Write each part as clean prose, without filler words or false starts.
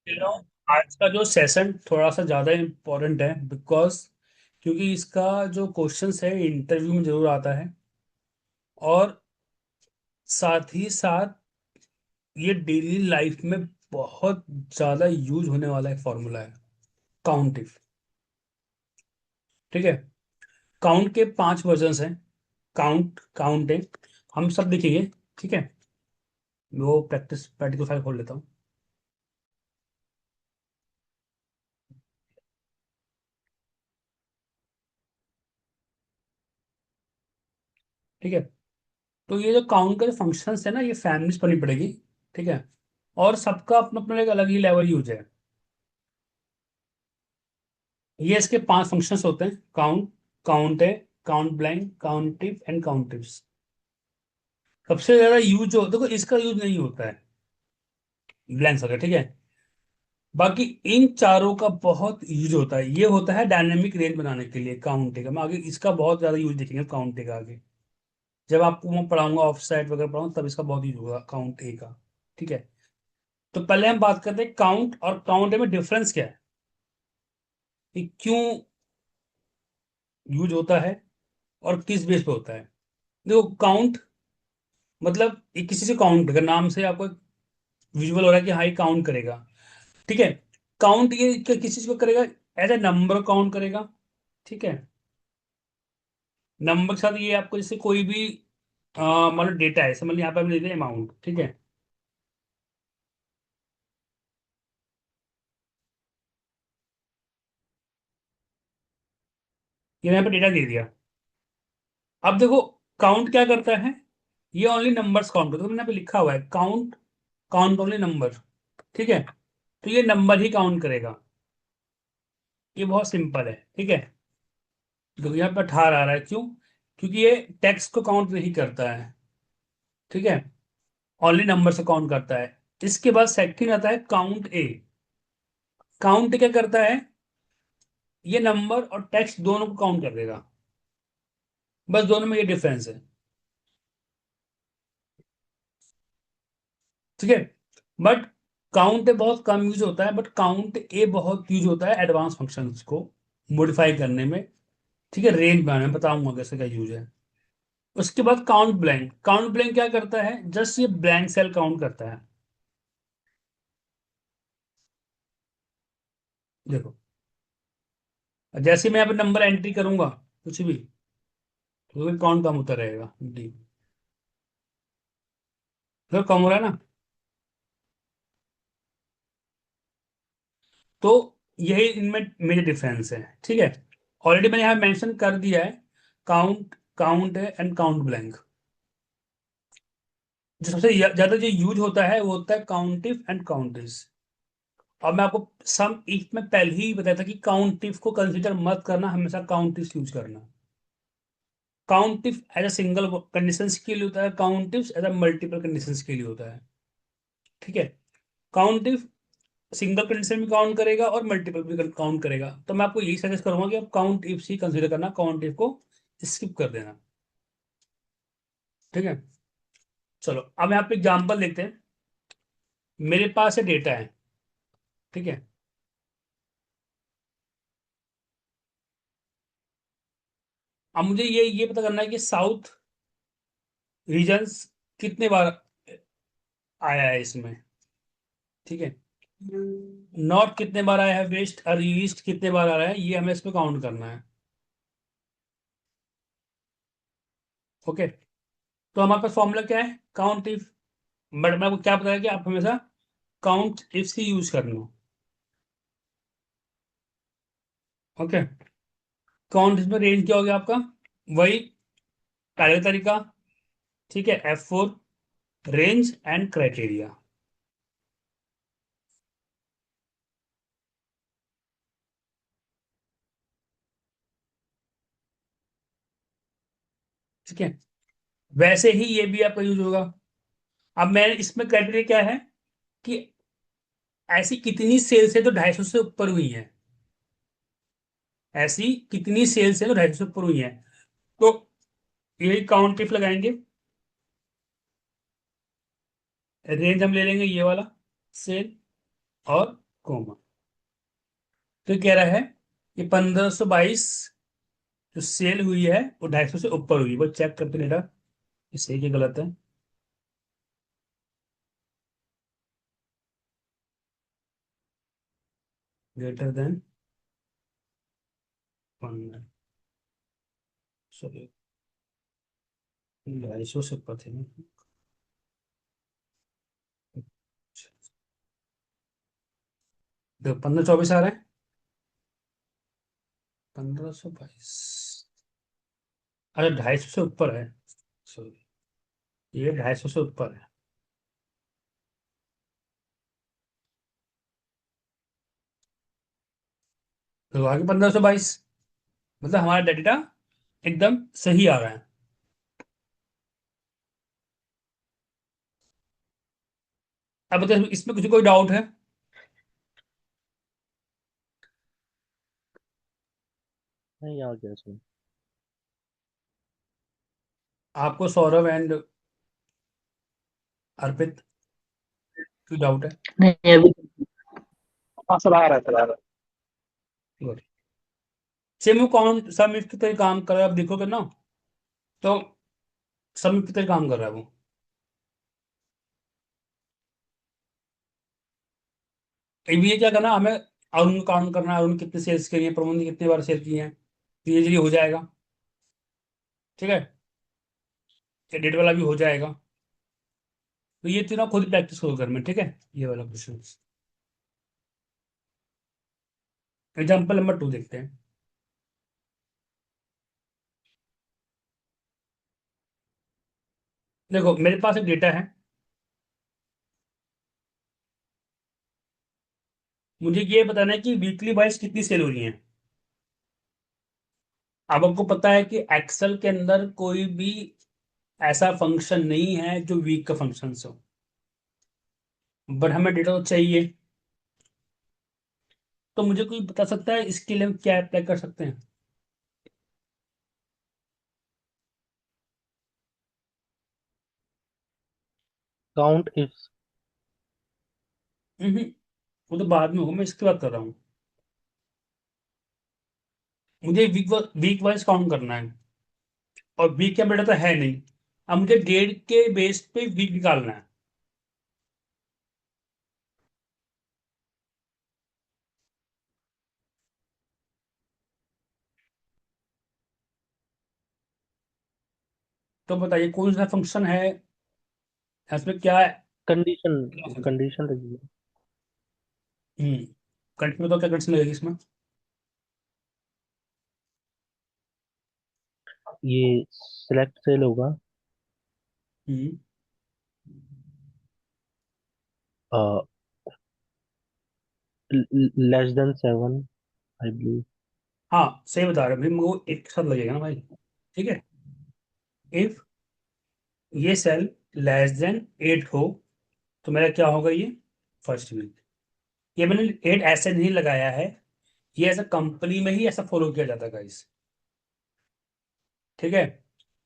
You know आज का जो सेशन थोड़ा सा ज़्यादा इम्पोर्टेंट है, बिकॉज क्योंकि इसका जो क्वेश्चंस है इंटरव्यू में जरूर आता है, और साथ ही साथ ये डेली लाइफ में बहुत ज़्यादा यूज होने वाला एक फॉर्मूला है, काउंट इफ। ठीक है। काउंट के 5 वर्जन्स हैं। काउंट काउंट है, हम सब देखेंगे। ठीक है। वो प्रैक्टिकल फाइल खोल लेता हूँ। ठीक है। तो ये जो काउंट का जो फंक्शंस है ना, ये फैमिलीज पढ़नी पड़ेगी। ठीक है। और सबका अपना अपना एक अलग ही लेवल यूज है। ये इसके 5 फंक्शंस होते हैं: काउंट, काउंट है, count blank, count if and count ifs. सबसे ज्यादा यूज जो देखो, इसका यूज नहीं होता है ब्लैंक्स वगैरह। ठीक है। बाकी इन चारों का बहुत यूज होता है। ये होता है डायनेमिक रेंज बनाने के लिए काउंट का। मैं आगे इसका बहुत ज्यादा यूज देखेंगे काउंट का आगे, जब आपको मैं पढ़ाऊंगा ऑफ साइड वगैरह पढ़ाऊंगा, तब इसका बहुत यूज होगा काउंट का। ठीक है। तो पहले हम बात करते हैं काउंट और काउंट में डिफरेंस क्या है, कि क्यों यूज होता है और किस बेस पे होता है। देखो, काउंट मतलब ये किसी से काउंट, अगर नाम से आपको विजुअल हो रहा है कि हाँ ये काउंट करेगा। ठीक है। काउंट ये किस चीज को करेगा? एज ए नंबर काउंट करेगा। ठीक है। नंबर के साथ ये आपको जैसे कोई भी मान लो डेटा है, समझ लो यहाँ पे हमने दे दिया अमाउंट। ठीक है। ये यहाँ पे डेटा दे दिया। अब देखो, काउंट क्या करता है? ये ओनली नंबर्स काउंट करता है। तो मैंने यहाँ पे लिखा हुआ है काउंट, काउंट ओनली नंबर। ठीक है। तो ये नंबर ही काउंट करेगा। ये बहुत सिंपल है। ठीक है। देखो यहाँ पे 18 आ रहा है, क्यों? क्योंकि ये टेक्स्ट को काउंट नहीं करता है। ठीक है। ओनली नंबर से काउंट करता है। इसके बाद सेकंड आता है काउंट ए। काउंट क्या करता है? ये नंबर और टेक्स्ट दोनों को काउंट कर देगा। बस दोनों में ये डिफरेंस है। ठीक है। बट काउंट ए बहुत कम यूज होता है, बट काउंट ए बहुत यूज होता है एडवांस फंक्शंस को मॉडिफाई करने में। ठीक है। रेंज बनाने में बताऊंगा कैसे क्या यूज है। उसके बाद काउंट ब्लैंक। काउंट ब्लैंक क्या करता है? जस्ट ये ब्लैंक सेल काउंट करता है। देखो, जैसे मैं यहाँ पे नंबर एंट्री करूंगा कुछ भी, तो काउंट कम होता रहेगा डी। तो कम हो रहा है ना? तो यही इनमें मेजर डिफरेंस है। ठीक है। ऑलरेडी मैंने यहाँ मेंशन कर दिया है काउंट, काउंट है एंड काउंट ब्लैंक। जो सबसे ज्यादा जो यूज होता है वो होता है काउंटिव एंड काउंटिव। और मैं आपको सम इफ में पहले ही बताया था कि काउंटिव को कंसीडर मत करना, हमेशा काउंटिव यूज करना। काउंटिव एज अ सिंगल कंडीशन के लिए होता है, काउंटिव एज अ मल्टीपल कंडीशन के लिए होता है। ठीक है। काउंटिव सिंगल कंडीशन भी काउंट करेगा और मल्टीपल भी काउंट करेगा। तो मैं आपको यही सजेस्ट करूंगा कि आप काउंट इफ ही कंसीडर करना, काउंट इफ को स्किप कर देना। ठीक है। चलो अब यहाँ पे एग्जाम्पल देखते हैं। मेरे पास है डेटा है। ठीक है। अब मुझे ये पता करना है कि साउथ रीजन्स कितने बार आया है इसमें। ठीक है। नॉर्थ कितने बार आया है, वेस्ट और ईस्ट कितने बार आ रहा है, ये हमें इसमें काउंट करना है। ओके। तो हमारे पास फॉर्मूला क्या है? Count if. बट मैं आपको क्या बताया कि आप हमेशा काउंट इफ से यूज करना। ओके। काउंट इफ में रेंज क्या हो गया आपका? वही पहले तरीका। ठीक है। F4, range and criteria. ठीक है। वैसे ही ये भी आपका यूज होगा। अब मैं इसमें क्राइटेरिया क्या है कि ऐसी कितनी सेल्स है जो 250 से ऊपर हुई है। ऐसी कितनी सेल्स है जो 250 से ऊपर हुई है। तो यही काउंट इफ लगाएंगे। रेंज हम ले लेंगे ये वाला सेल, और कोमा। तो कह रहा है कि 1522 जो सेल हुई है वो 250 से ऊपर हुई, वो चेक करते बेटा ये सही कि गलत है। ग्रेटर देन 1, सॉरी 250 से ऊपर थे ना। देखो 1524 आ रहा है, 1522, अरे 250 से ऊपर है, सॉरी ये 250 से ऊपर है। तो आगे 1522, मतलब हमारा डेटा एकदम सही आ रहा है। अब बताइए इसमें कुछ कोई डाउट है? नहीं आ गया सर। आपको सौरभ एंड अर्पित कोई डाउट है? नहीं अभी। हाँ सर आ रहा है सर आ रहा गुड। सेम कौन सम इफ की तरह काम कर रहा है, आप देखोगे ना, तो सम इफ की तरह काम कर रहा है वो। अब ये क्या करना हमें, अरुण को काउंट करना है, अरुण कितने सेल्स किए हैं, प्रमोद ने कितने बार सेल किए हैं, धीरे धीरे हो जाएगा। ठीक है, डेट वाला भी हो जाएगा। तो ये तीनों खुद प्रैक्टिस करो घर में, ठीक है, ये वाला क्वेश्चन। एग्जाम्पल नंबर 2 देखते हैं। देखो मेरे पास एक डेटा है, मुझे ये बताना है कि वीकली वाइज कितनी सेल हो रही है। अब आपको पता है कि एक्सेल के अंदर कोई भी ऐसा फंक्शन नहीं है जो वीक का फंक्शन हो, बट हमें डेटा तो चाहिए। तो मुझे कोई बता सकता है इसके लिए हम क्या अप्लाई कर सकते हैं? Count if. हम्म, वो तो बाद में होगा, मैं इसकी बात कर रहा हूँ। मुझे वीक वाइज काउंट करना है, और वीक का डेटा तो है नहीं। अब मुझे डेट के बेस पे वीक निकालना है। तो बताइए कौन सा फंक्शन है, इसमें क्या है? कंडीशन। कंडीशन लगी है। हम्म, कंटिन्यू तो क्या कंडीशन लगेगी इसमें? ये सिलेक्ट सेल होगा हम्म, लेस देन 7 आई बिलीव। हाँ सही बता रहे हो भाई, वो एक साथ लगेगा ना भाई। ठीक है, इफ ये सेल लेस देन 8 हो तो मेरा क्या होगा, ये फर्स्ट वीक। ये मैंने 8 ऐसे नहीं लगाया है, ये ऐसा कंपनी में ही ऐसा फॉलो किया जाता है गाइस। ठीक है,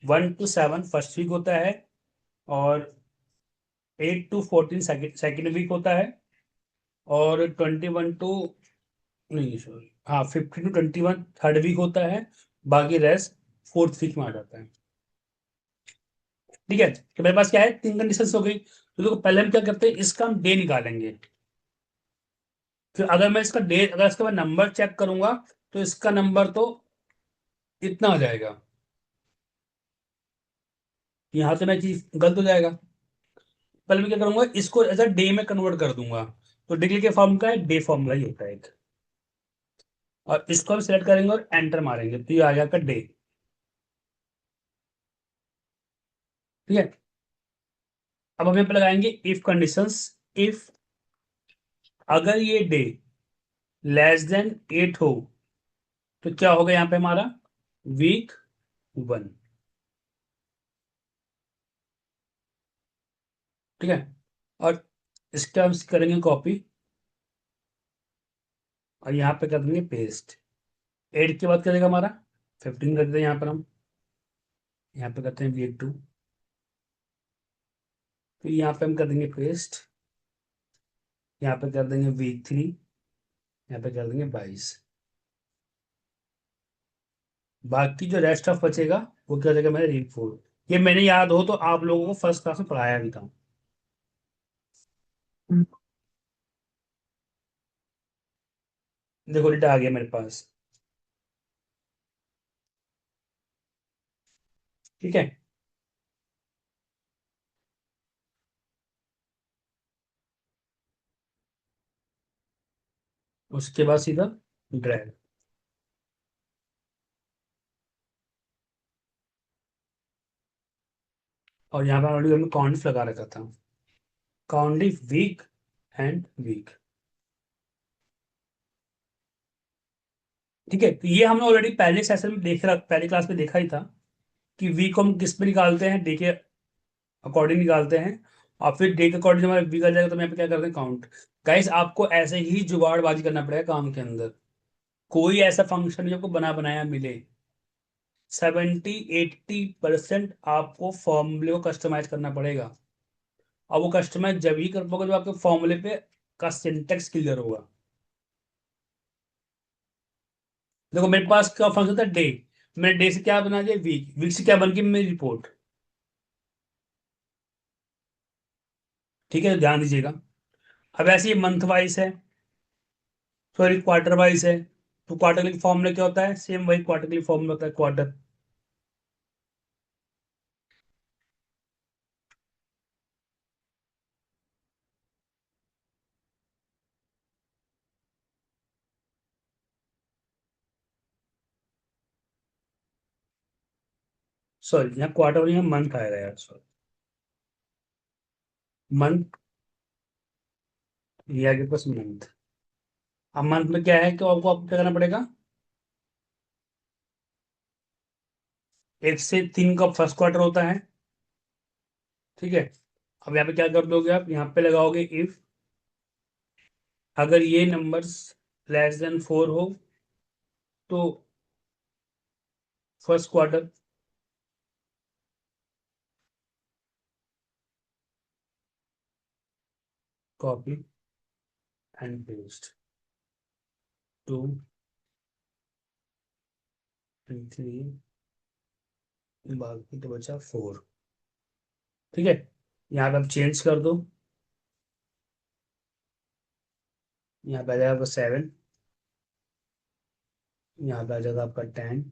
1 to 7 फर्स्ट वीक होता है, और 8 to 14 सेकेंड वीक होता है, और 21 टू, नहीं सॉरी, हाँ 15 to 21 थर्ड वीक होता है। बाकी रेस्ट फोर्थ वीक में आ जाता है। ठीक है, तो मेरे पास क्या है, 3 कंडीशन हो गई। तो देखो पहले हम क्या करते हैं, इसका हम डे निकालेंगे। फिर अगर मैं इसका डे, अगर इसका मैं नंबर चेक करूंगा, तो इसका नंबर तो इतना आ जाएगा, यहाँ से मैं चीज गलत हो जाएगा। पहले मैं क्या करूंगा, इसको एज अ डे में कन्वर्ट कर दूंगा। तो डिग्री के फॉर्म का है, डे फॉर्मूला ही होता है एक। और इसको हम सिलेक्ट करेंगे और एंटर मारेंगे, तो ये आ जाएगा डे। ठीक है, अब हम यहाँ पे लगाएंगे इफ कंडीशंस। इफ अगर ये डे लेस देन 8 हो तो क्या होगा यहाँ पे हमारा, वीक 1। ठीक है, और इसका हम करेंगे कॉपी, और यहाँ पे कर देंगे पेस्ट। 8 के बाद क्या देगा हमारा, 15 कर देते हैं यहाँ पर हम। यहाँ पे करते हैं वीक 2, फिर यहाँ पे हम कर देंगे पेस्ट, यहाँ पे कर देंगे वीक 3, यहाँ पे कर देंगे 22। बाकी जो रेस्ट ऑफ बचेगा वो क्या हो जाएगा मेरा रीड फोर। ये मैंने याद हो तो आप लोगों को फर्स्ट क्लास में पढ़ाया भी था। देखो डेटा आ गया मेरे पास। ठीक है, उसके बाद सीधा ड्रैग। और यहाँ पर ऑलरेडी हमने काउंट लगा रखा था, काउंट वीक एंड वीक। ठीक है, तो ये हमने ऑलरेडी पहले सेशन में पहले क्लास में देखा ही था कि वीक को हम किस में निकालते हैं, डे के अकॉर्डिंग निकालते हैं। और फिर डे के अकॉर्डिंग हमारा वीक आ जाएगा तो हम यहाँ पे क्या करते हैं काउंट। गाइस आपको ऐसे ही जुगाड़बाजी करना पड़ेगा काम के अंदर। कोई ऐसा फंक्शन नहीं आपको बना बनाया मिले। 70-80% आपको फॉर्मूले को कस्टमाइज करना पड़ेगा। और वो कस्टमाइज जब ही कर पाओगे जब आपके फॉर्मूले पे का सिंटेक्स क्लियर होगा। देखो मेरे पास क्या फंक्शन था डे, मैंने डे से क्या बना दिया वीक, वीक से क्या बन गई मेरी रिपोर्ट। ठीक है, तो ध्यान दीजिएगा। अब ऐसे ही मंथ वाइज है, सॉरी क्वार्टर वाइज है। तो क्वार्टर के लिए फॉर्मूला क्या होता है, सेम वही क्वार्टर के लिए फॉर्मूला होता है क्वार्टर। सॉरी यहाँ क्वार्टर और यहाँ मंथ आएगा यार, सॉरी मंथ, ये आगे पास मंथ। अब मंथ में क्या है कि आपको क्या करना पड़ेगा, 1 से 3 का फर्स्ट क्वार्टर होता है। ठीक है, अब यहाँ पे क्या कर दोगे आप, यहाँ पे लगाओगे इफ अगर ये नंबर्स लेस देन 4 हो तो first quarter. Copy and paste 2 3, बाकी तो बचा 4। ठीक है, यहाँ पे आप चेंज कर दो, यहाँ पे आ जाएगा आपका 7, यहाँ पे आ जाएगा आपका 10।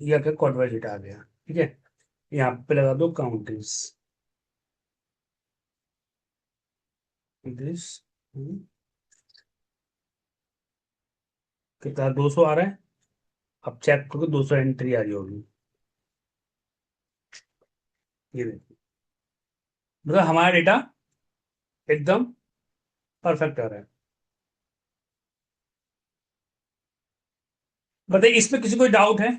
ये आपका क्वार्टर डेटा आ गया। ठीक है, यहाँ पे लगा दो काउंटिंग्स दिस। कितना 200 आ रहा है, अब चेक करो 200 एंट्री आ रही होगी। ये देखो, मतलब हमारा डेटा एकदम परफेक्ट आ रहा है। बताइए इसमें किसी कोई डाउट है।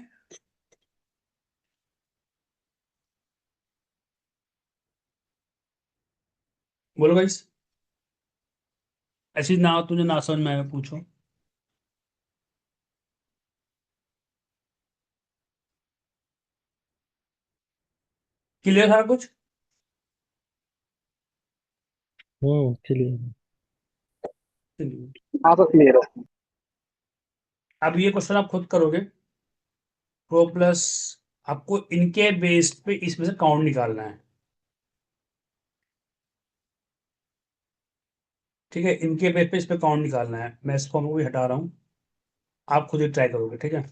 बोलो गाइस, ऐसी ना तुझे ना समझ में आए पूछो। क्लियर था कुछ। चलिए। चलिए, हाँ तो क्लियर है। अब ये क्वेश्चन आप खुद करोगे। प्रो प्लस आपको इनके बेस पे इसमें से काउंट निकालना है। ठीक है, इनके बेस पे इस पे काउंट निकालना है। मैं इस फॉर्म को भी हटा रहा हूँ, आप खुद ही ट्राई करोगे। ठीक है,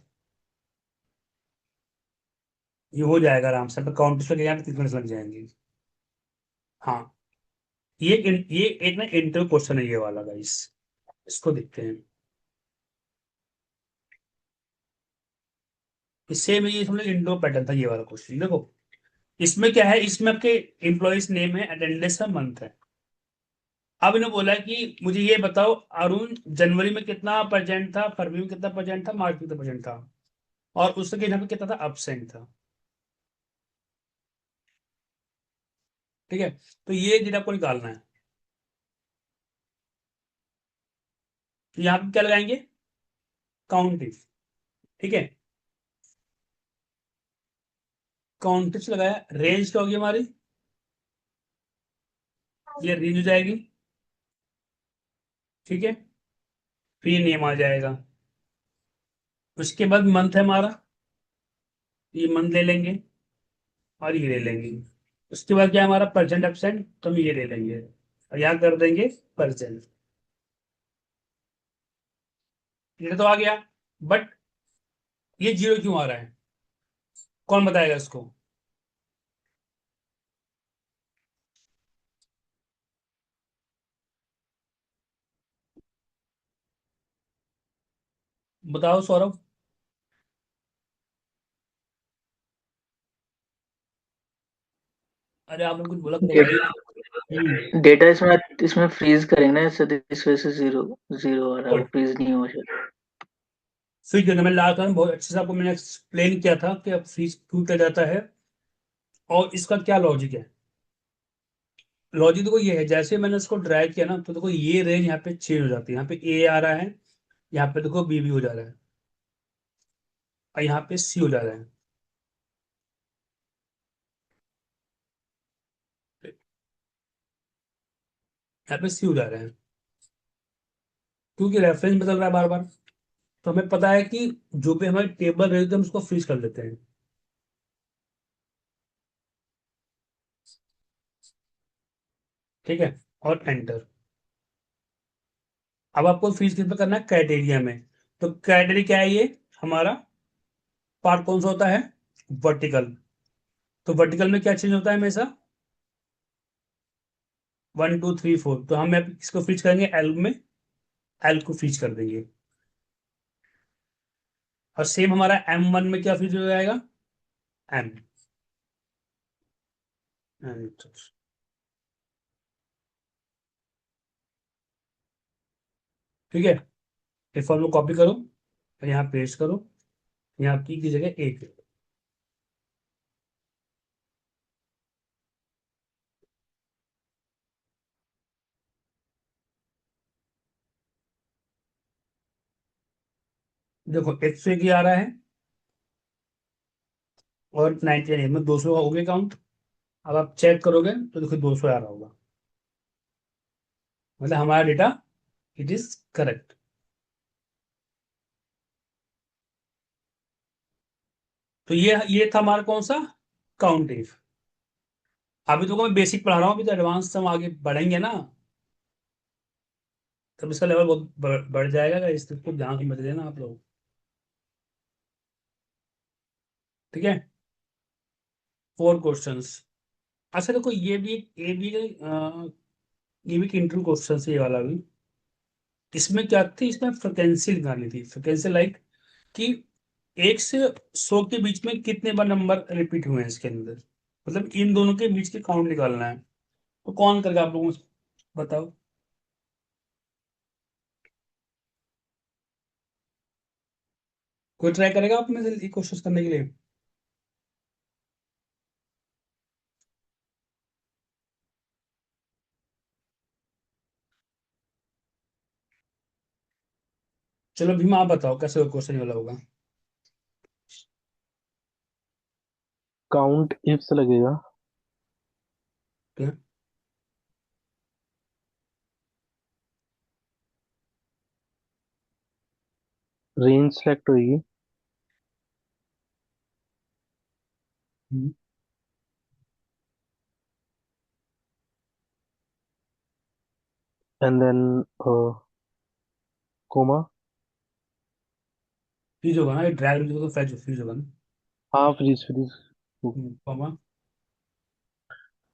ये हो जाएगा आराम से। काउंट पे यहाँ पे 3 मिनट लग जाएंगे। हाँ, ये एक ना इंटरव्यू क्वेश्चन है ये वाला गाइस, इसको देखते हैं। इससे में ये समझ इंटरव्यू पैटर्न था ये वाला क्वेश्चन। देखो इसमें क्या है, इसमें आपके एम्प्लॉयज नेम है, अटेंडेंस है, मंथ है। अब इन्होंने बोला कि मुझे ये बताओ अरुण जनवरी में कितना परसेंट था, फरवरी में कितना परसेंट था, मार्च में कितना परसेंट था, और उसके यहाँ पे कितना था अपसेंट था। ठीक है, तो ये डेटा आपको निकालना है। तो यहाँ पे क्या लगाएंगे, काउंटिंग। ठीक है, काउंटेक्स्ट लगाया, रेंज क्या होगी हमारी, ये रेंज हो जाएगी। ठीक है, फिर ये नेम आ जाएगा। उसके बाद मंथ है हमारा, ये मंथ ले लेंगे और ये ले लेंगे। उसके बाद क्या है हमारा, परसेंट एब्सेंट, तो हम ये ले लेंगे और यहाँ कर देंगे परसेंट। ये तो आ गया, बट ये जीरो क्यों आ रहा है, कौन बताएगा इसको? बताओ सौरभ। अरे आपने कुछ बोला करो भाई। डेटा इसमें इसमें फ्रीज करेंगे ना, इससे इस वजह से जीरो जीरो आ रहा है, वो गुड। फ्रीज नहीं हो सकता। फ्रीज करना, मैं लास्ट टाइम बहुत अच्छे से आपको मैंने एक्सप्लेन किया था कि अब फ्रीज क्यों किया जाता है और इसका क्या लॉजिक है। लॉजिक देखो ये है, जैसे मैंने इसको ड्रैग किया ना, तो देखो ये रेंज यहाँ पे चेंज हो जाती है, यहाँ पे ए आ रहा है, यहाँ पे देखो बी भी हो जा रहा है, और यहाँ पे सी हो जा रहा है। यहाँ पे सी हो जा रहा है, क्योंकि रेफरेंस बदल रहा है बार बार। तो हमें पता है कि जो भी हमारी टेबल रहेगी तो हम उसको फ्रीज कर लेते हैं। ठीक है, और एंटर। अब आपको फ्रीज किस पे करना है, क्राइटेरिया में। तो क्राइटेरिया क्या है, ये हमारा पार्ट कौन सा होता है, वर्टिकल। तो वर्टिकल में क्या चेंज होता है हमेशा, 1 2 3 4, तो हम इसको फ्रीज करेंगे एल में, एल को फ्रीज कर देंगे। और सेम हमारा M1 में क्या फ्रीज हो जाएगा, एम। ठीक है, ये फॉर्मूला कॉपी करो और यहाँ पेस्ट करो, यहाँ की जगह एक। देखो 101 आ रहा है और 99 में 200 हो गया काउंट। अब आप चेक करोगे तो देखो 200 आ रहा होगा, मतलब हमारा डेटा इट इज करेक्ट। तो ये था हमारा कौन सा, काउंट इफ। अभी तो मैं बेसिक पढ़ा रहा हूँ, अभी तो एडवांस हम आगे बढ़ेंगे ना, तब इसका लेवल बहुत बढ़ जाएगा, इसको ध्यान से समझ लेना आप लोग। ठीक है, 4 क्वेश्चंस। अच्छा देखो ये भी एक इंटरव्यू क्वेश्चन है, ये वाला भी। इसमें क्या थी, इसमें फ्रिक्वेंसी निकालनी थी, फ्रिक्वेंसी लाइक कि 1 से 100 के बीच में कितने बार नंबर रिपीट हुए हैं इसके अंदर, मतलब इन दोनों के बीच के काउंट निकालना है। तो कौन करेगा आप लोगों से, बताओ। कोई ट्राई करेगा आप में से कोशिश करने के लिए? चलो भीमा आप बताओ कैसे क्वेश्चन वाला होगा। काउंट इफ से लगेगा। ठीक है? रेंज सेलेक्ट होगी। हम्म, एंड देन कोमा। फ्रीज होगा ना, ये ड्रैग तो फैच फ्रीज होगा ना। हाँ, फ्रीज फ्रीज। कॉमा।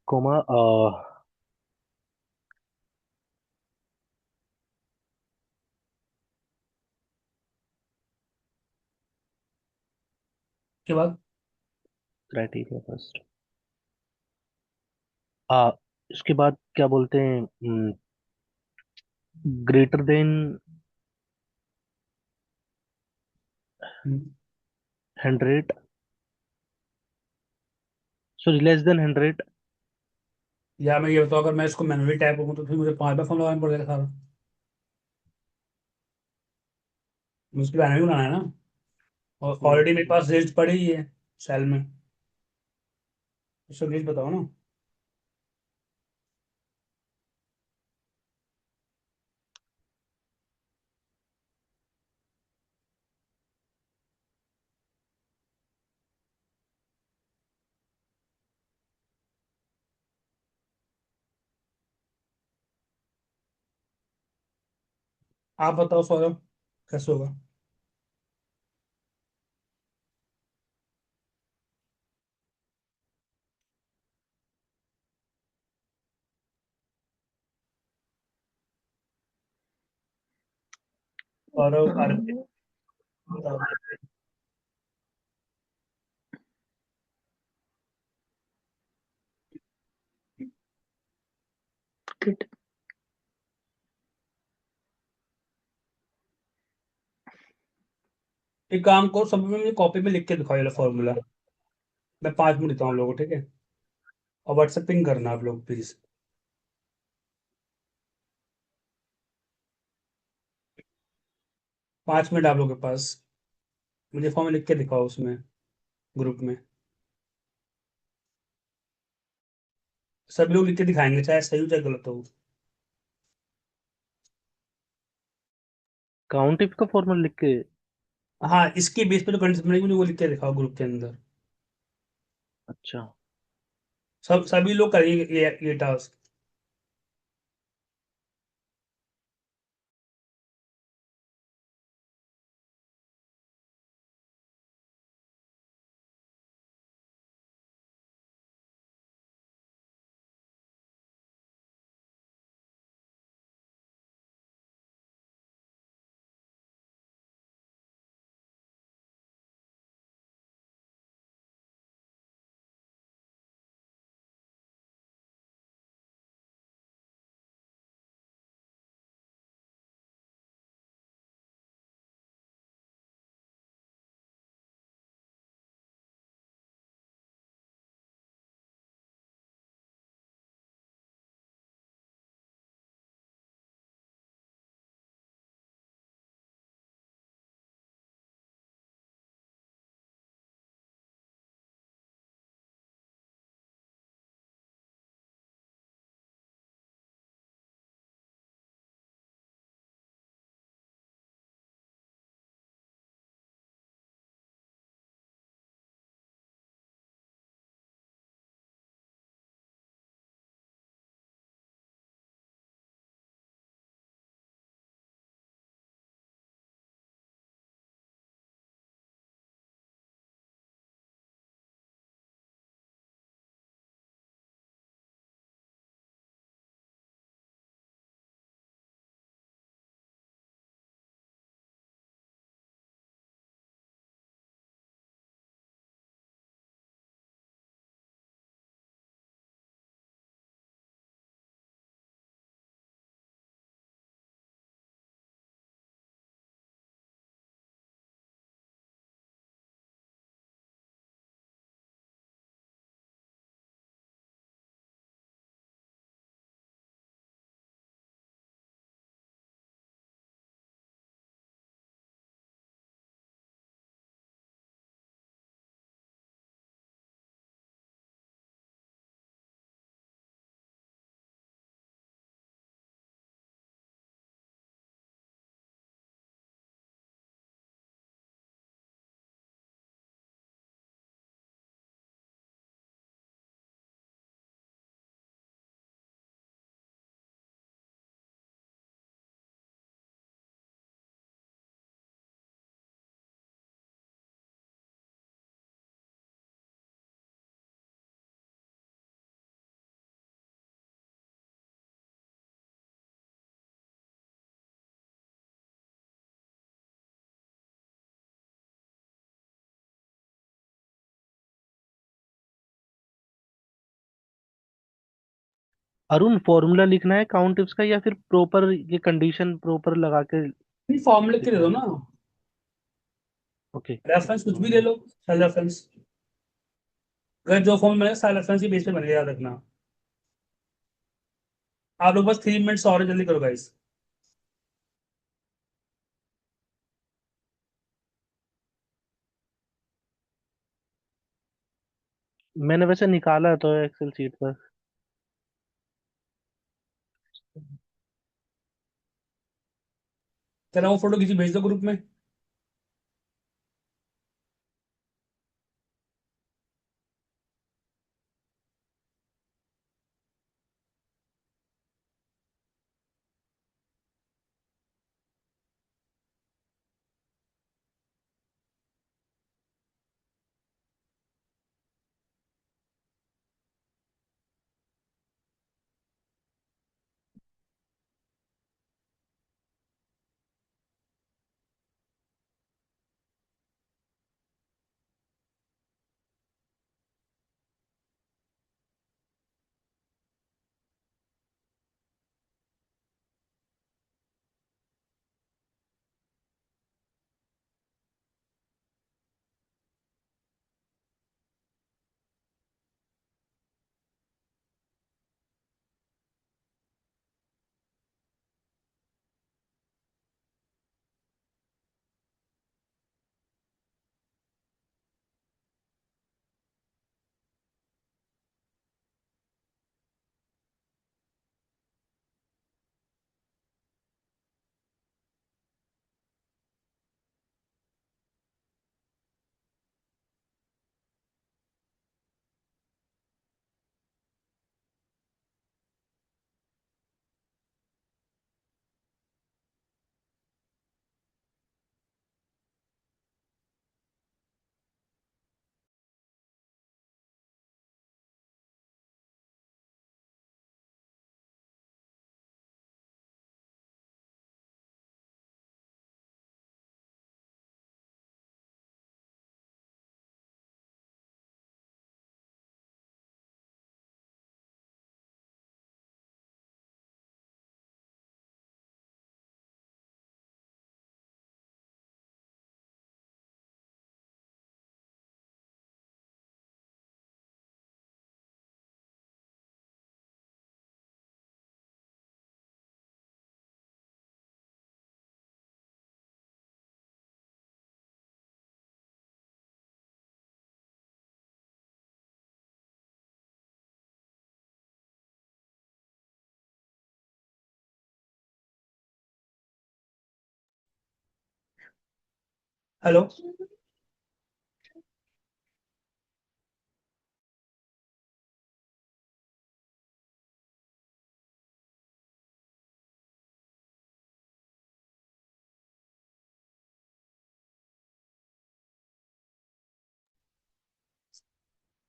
कोमा के बाद क्राइटेरिया फर्स्ट। इसके बाद क्या बोलते हैं, greater than 100, sorry less than 100। या मैं ये बताऊँ, अगर मैं इसको मैनुअली टाइप करूँ तो फिर मुझे 5 बार फॉर्म लगाना पड़ेगा सारा, मुझे मैनुअली बनाना है ना। और ऑलरेडी मेरे पास रेंज पड़ी ही है सेल में। सुनील बताओ ना। आप बताओ सौरभ, कैसे होगा? सौरभ, अर्पित, बताओ। ठीक। एक काम करो, सब में मुझे कॉपी में लिख के दिखाओ ये फॉर्मूला। मैं 5 मिनट देता हूँ आप लोगों को, ठीक है? और व्हाट्सएप पिंग करना आप लोग प्लीज। 5 मिनट आप लोगों के पास। मुझे फॉर्म लिख के दिखाओ उसमें, ग्रुप में। सभी लोग लिख के दिखाएंगे, चाहे सही हो चाहे गलत हो। काउंट इफ का फॉर्मूला लिख के? हाँ, इसके बेस पे जो कंडीशन बनेगी मुझे वो लिख के दिखाओ ग्रुप के अंदर। अच्छा। सभी लोग करेंगे ये टास्क। अरुण, फॉर्मूला लिखना है काउंट इफ्स का या फिर प्रॉपर ये कंडीशन प्रॉपर लगा के नहीं, फॉर्म लिख के दे लिखना दो है? ना। ओके। रेफरेंस कुछ भी ले लो, सेल रेफरेंस। अगर जो फॉर्म बनेगा सेल रेफरेंस के बेस पे बनेगा, याद रखना। आप लोग बस 3 मिनट्स और जल्दी करो गाइस। मैंने वैसे निकाला तो एक्सेल शीट पर। चलो वो फोटो किसी भेज दो ग्रुप में। हेलो।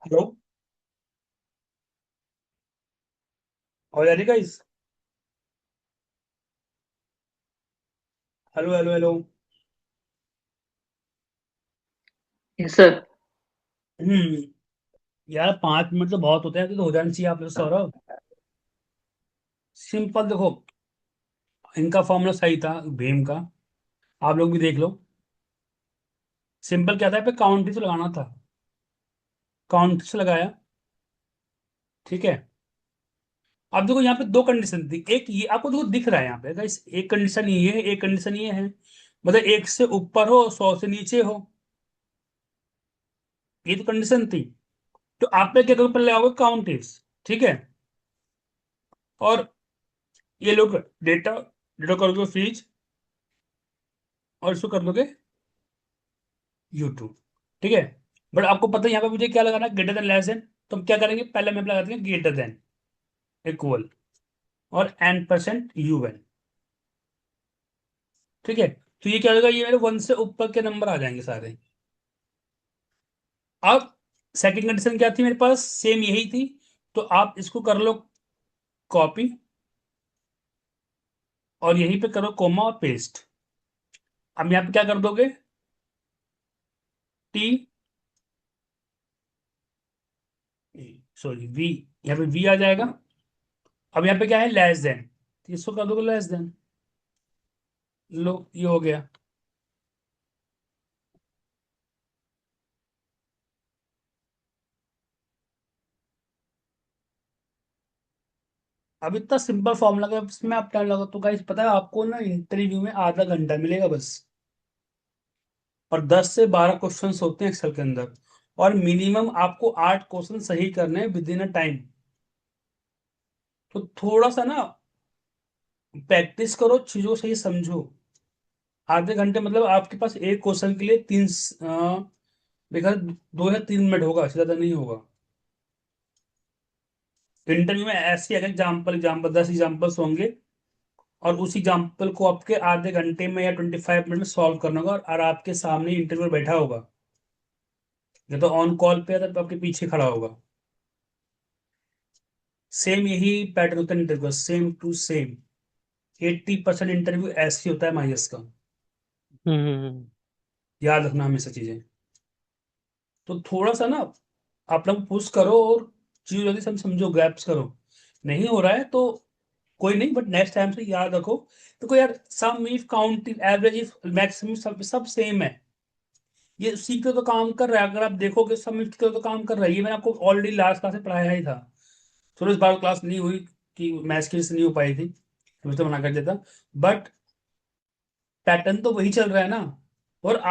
हेलो। और यानी guys. Hello hello hello. Yes sir. Hmm. यार 5 मिनट तो बहुत होते हैं, तो हो जाना चाहिए आप लोग सौरभ। सिंपल देखो, इनका फॉर्मूला सही था भीम का, आप लोग भी देख लो। सिंपल क्या था, पे काउंट से लगाना था, काउंट से लगाया। ठीक है। अब देखो यहाँ पे दो कंडीशन थी, एक ये आपको देखो दिख रहा है यहाँ पे गाइस, एक कंडीशन ये है, एक कंडीशन ये है। मतलब 1 से ऊपर हो, 100 से नीचे हो, ये तो कंडीशन थी। तो आप पे क्या करोगे, पहले लगाओगे काउंट इज। ठीक है। और ये लोग डेटा डेटा कर दोगे फ्रीज, और इसको कर दोगे यूट्यूब। ठीक है। बट आपको पता है यहाँ पे मुझे क्या लगाना है, ग्रेटर देन लेस देन। तो हम क्या करेंगे, पहले हम लगा देंगे ग्रेटर देन, इक्वल, और n% un। ठीक है। तो ये क्या होगा, ये मेरे 1 से ऊपर के नंबर आ जाएंगे सारे। अब सेकंड कंडीशन क्या थी मेरे पास, सेम यही थी। तो आप इसको कर लो कॉपी, और यहीं पे करो कोमा और पेस्ट। अब यहाँ पे क्या कर दोगे, टी, सॉरी वी, यहाँ पे वी आ जाएगा। अब यहाँ पे क्या है, लेस देन, तो इसको कर दोगे लेस देन। लो ये हो गया। अब इतना सिंपल फॉर्मूला का इसमें आप टाइम लगा, तो गाइस पता है आपको ना, इंटरव्यू में आधा घंटा मिलेगा बस। और 10 से 12 क्वेश्चंस होते हैं एक्सेल के अंदर। और मिनिमम आपको 8 क्वेश्चन सही करने हैं विद इन अ टाइम। तो थोड़ा सा ना प्रैक्टिस करो, चीजों को सही समझो। आधे घंटे मतलब आपके पास एक क्वेश्चन के लिए देखा 2 या 3 मिनट होगा, इससे ज्यादा नहीं होगा। इंटरव्यू में ऐसे एग्जाम्पल एग्जाम्पल 10 एग्जाम्पल्स होंगे, और उस एग्जाम्पल को आपके आधे घंटे में या 25 मिनट में सॉल्व करना होगा, और आपके सामने इंटरव्यू बैठा होगा, या तो ऑन कॉल पे या तो आपके पीछे खड़ा होगा। सेम यही पैटर्न होता है interview, same to same. 80% interview ऐसे ही होता है माइएस का। याद रखना हमेशा चीजें। तो थोड़ा सा ना आप लोग पुश करो, और चीज जल्दी समझो, ग्रैप्स करो। नहीं हो रहा है तो कोई नहीं, बट नेक्स्ट टाइम से याद रखो। देखो यार, sum if count average if maximum सब सेम है। ये सीखते तो काम कर रहा है, अगर आप देखोगे सब इफ तो काम कर रहा है। ये मैंने आपको ऑलरेडी लास्ट क्लास में पढ़ाया ही था। चलो इस बार क्लास नहीं हुई कि मैथ्स की नहीं हो पाई थी, तो मैं तो मना कर देता, बट पैटर्न तो वही चल रहा है ना। और